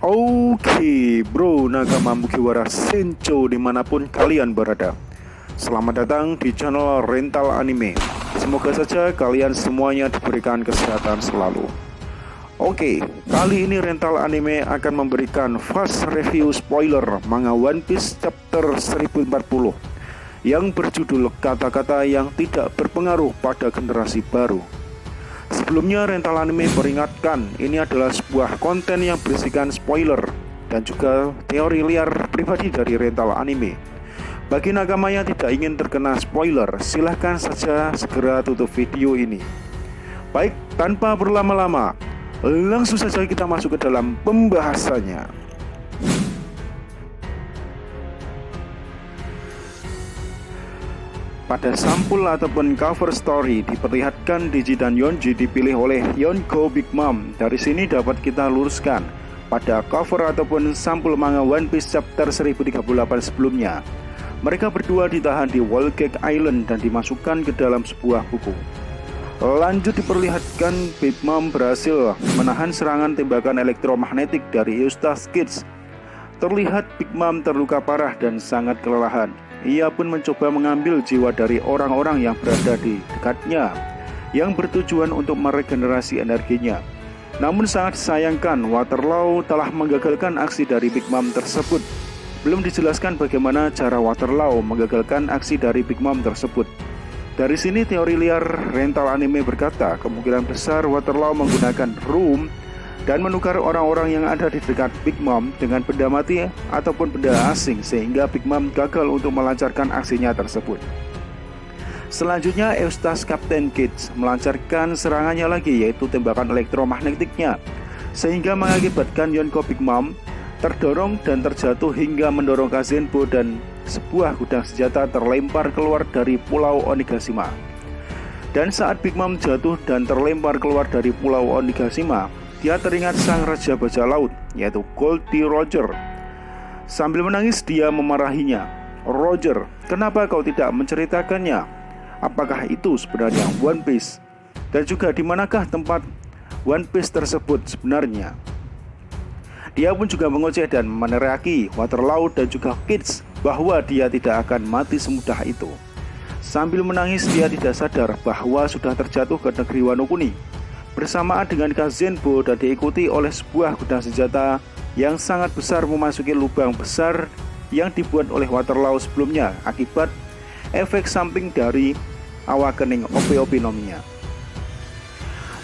Oke bro, nakama Mugiwara Sencho dimanapun kalian berada. Selamat datang di channel Rental Anime. Semoga saja kalian semuanya diberikan kesehatan selalu. Oke, kali ini Rental Anime akan memberikan fast review spoiler manga One Piece chapter 1040 yang berjudul kata-kata yang tidak berpengaruh pada generasi baru. Sebelumnya Rental Anime peringatkan, ini adalah sebuah konten yang berisikan spoiler dan juga teori liar pribadi dari Rental Anime. Bagi nakama yang tidak ingin terkena spoiler, silahkan saja segera tutup video ini. Baik, tanpa berlama-lama, langsung saja kita masuk ke dalam pembahasannya. Pada sampul ataupun cover story diperlihatkan Digi dan Yonji dipilih oleh Yonko Big Mom. Dari sini dapat kita luruskan pada cover ataupun sampul manga One Piece chapter 1038 sebelumnya. Mereka berdua ditahan di Whole Cake Island dan dimasukkan ke dalam sebuah buku. Lanjut diperlihatkan Big Mom berhasil menahan serangan tembakan elektromagnetik dari Eustace Kids. Terlihat Big Mom terluka parah dan sangat kelelahan. Ia pun mencoba mengambil jiwa dari orang-orang yang berada di dekatnya yang bertujuan untuk meregenerasi energinya. Namun sangat disayangkan, Waterloo telah menggagalkan aksi dari Big Mom tersebut. Belum dijelaskan bagaimana cara Waterloo menggagalkan aksi dari Big Mom tersebut. Dari sini teori liar Rental Anime berkata, kemungkinan besar Waterloo menggunakan room dan menukar orang-orang yang ada di dekat Big Mom dengan benda mati ataupun benda asing sehingga Big Mom gagal untuk melancarkan aksinya tersebut. Selanjutnya Eustace Captain Kids melancarkan serangannya lagi, yaitu tembakan elektromagnetiknya, sehingga mengakibatkan Yonko Big Mom terdorong dan terjatuh hingga mendorong Kazenbo dan sebuah gudang senjata terlempar keluar dari Pulau Onigashima. Dan saat Big Mom jatuh dan terlempar keluar dari Pulau Onigashima, dia teringat sang raja bajak laut, yaitu Goldie Roger. Sambil menangis dia memarahinya. Roger, kenapa kau tidak menceritakannya? Apakah itu sebenarnya One Piece? Dan juga di manakah tempat One Piece tersebut sebenarnya? Dia pun juga mengoceh dan meneriaki Waterloo dan juga Kids bahwa dia tidak akan mati semudah itu. Sambil menangis dia tidak sadar bahwa sudah terjatuh ke negeri Wano Kuni bersamaan dengan Kazenbo dan diikuti oleh sebuah gudang senjata yang sangat besar memasuki lubang besar yang dibuat oleh Waterloo sebelumnya akibat efek samping dari awakening Ope-Ope-Nomiya.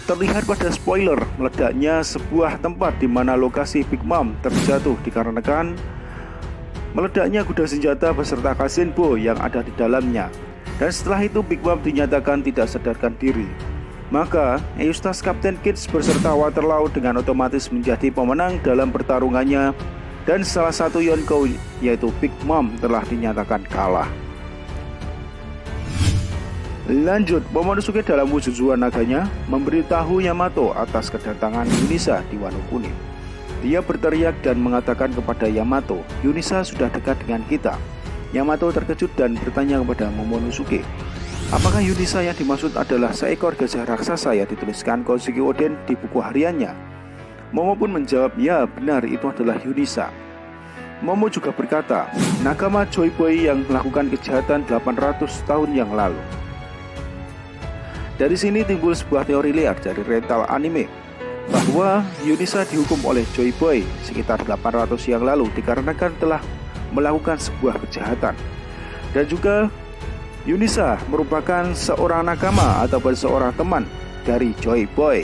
Terlihat pada spoiler meledaknya sebuah tempat di mana lokasi Big Mom terjatuh dikarenakan meledaknya gudang senjata beserta Kazenbo yang ada di dalamnya. Dan setelah itu Big Mom dinyatakan tidak sadarkan diri. Maka Eustace Captain Kids beserta Waterloo dengan otomatis menjadi pemenang dalam pertarungannya, dan salah satu Yonko yaitu Big Mom telah dinyatakan kalah. Lanjut, Momonosuke dalam wujud Zua naganya memberitahu Yamato atas kedatangan Yunisa di Wano Kuni. Dia berteriak dan mengatakan kepada Yamato, Yunisa sudah dekat dengan kita. Yamato terkejut dan bertanya kepada Momonosuke, apakah Yunisa yang dimaksud adalah seekor gajah raksasa yang dituliskan Kozuki Oden di buku hariannya? Momo pun menjawab, ya benar, itu adalah Yunisa. Momo juga berkata, nakama Joy Boy yang melakukan kejahatan 800 tahun yang lalu. Dari sini timbul sebuah teori liar dari Rental Anime bahwa Yunisa dihukum oleh Joy Boy sekitar 800 yang lalu dikarenakan telah melakukan sebuah kejahatan. Dan juga Yunisa merupakan seorang nakama ataupun seorang teman dari Joy Boy.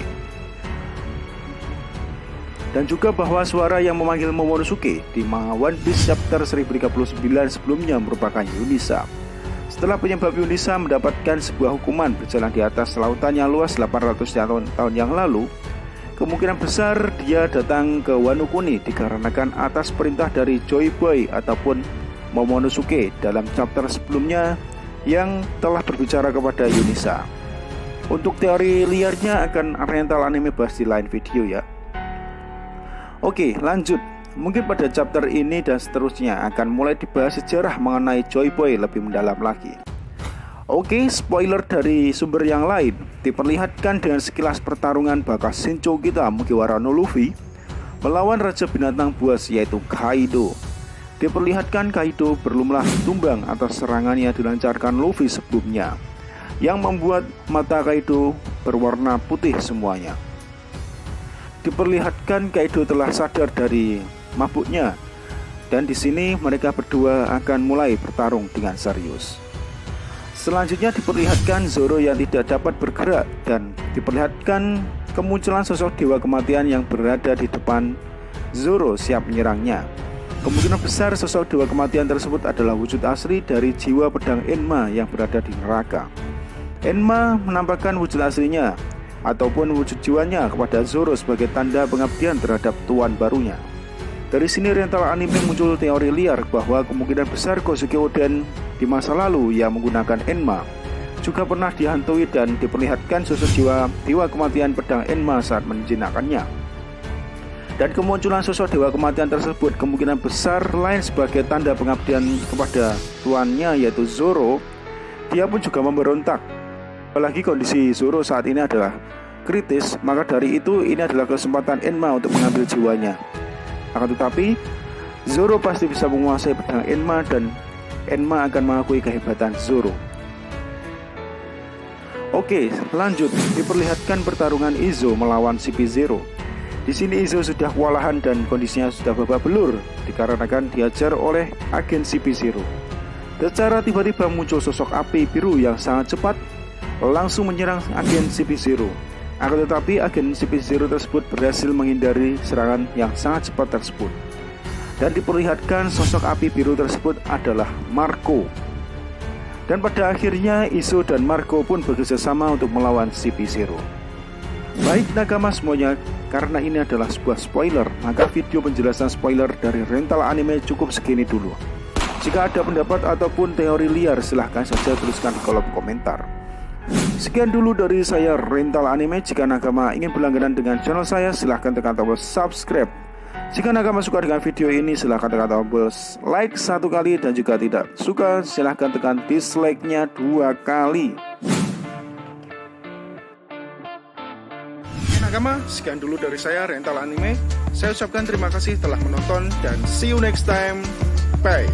Dan juga bahwa suara yang memanggil Momonosuke di manga One Piece chapter 1039 sebelumnya merupakan Yunisa. Setelah penyebab Yunisa mendapatkan sebuah hukuman berjalan di atas lautan yang luas 800 tahun yang lalu, kemungkinan besar dia datang ke Wano Kuni dikarenakan atas perintah dari Joy Boy ataupun Momonosuke dalam chapter sebelumnya yang telah berbicara kepada Yunisa. Untuk teori liarnya akan Rental Anime bahas di lain video ya. Oke, lanjut. Mungkin pada chapter ini dan seterusnya akan mulai dibahas sejarah mengenai Joy Boy lebih mendalam lagi. Oke, spoiler dari sumber yang lain diperlihatkan dengan sekilas pertarungan bakat Sencho kita Mugiwara no Luffy melawan Raja Binatang Buas yaitu Kaido. Diperlihatkan Kaido berlumlah tumbang atas serangan yang dilancarkan Luffy sebelumnya, yang membuat mata Kaido berwarna putih semuanya. Diperlihatkan Kaido telah sadar dari mabuknya, dan di sini mereka berdua akan mulai bertarung dengan serius. Selanjutnya diperlihatkan Zoro yang tidak dapat bergerak, dan diperlihatkan kemunculan sosok Dewa Kematian yang berada di depan Zoro siap menyerangnya. Kemungkinan besar sosok Dewa Kematian tersebut adalah wujud asli dari jiwa pedang Enma yang berada di neraka. Enma menampakkan wujud aslinya ataupun wujud jiwanya kepada Zoro sebagai tanda pengabdian terhadap tuan barunya. Dari sini rental anime muncul teori liar bahwa kemungkinan besar Kozuki Oden di masa lalu yang menggunakan Enma juga pernah dihantui dan diperlihatkan sosok jiwa Dewa Kematian pedang Enma saat menjinakkannya. Dan kemunculan sosok Dewa Kematian tersebut kemungkinan besar lain sebagai tanda pengabdian kepada tuannya yaitu Zoro. Dia pun juga memberontak. Apalagi kondisi Zoro saat ini adalah kritis, maka dari itu ini adalah kesempatan Enma untuk mengambil jiwanya. Akan tetapi Zoro pasti bisa menguasai pedang Enma dan Enma akan mengakui kehebatan Zoro. Oke, lanjut. Diperlihatkan pertarungan Izo melawan CP0. Di sini Izo sudah kewalahan dan kondisinya sudah babak belur dikarenakan diajar oleh agen CP0. Secara tiba-tiba muncul sosok api biru yang sangat cepat langsung menyerang agen CP0. Akan tetapi agen CP0 tersebut berhasil menghindari serangan yang sangat cepat tersebut. Dan diperlihatkan sosok api biru tersebut adalah Marco. Dan pada akhirnya Izo dan Marco pun bekerjasama untuk melawan CP0. Baik nakama semuanya, karena ini adalah sebuah spoiler, maka video penjelasan spoiler dari rental anime cukup segini dulu. Jika ada pendapat ataupun teori liar, silahkan saja tuliskan di kolom komentar. Sekian dulu dari saya rental anime. Jika nakama ingin berlangganan dengan channel saya, silahkan tekan tombol subscribe. Jika nakama suka dengan video ini, silahkan tekan tombol like 1 kali, dan jika tidak suka, silahkan tekan dislike-nya 2 kali. Nakama, sekian dulu dari saya rental anime. Saya ucapkan terima kasih telah menonton dan see you next time. Bye.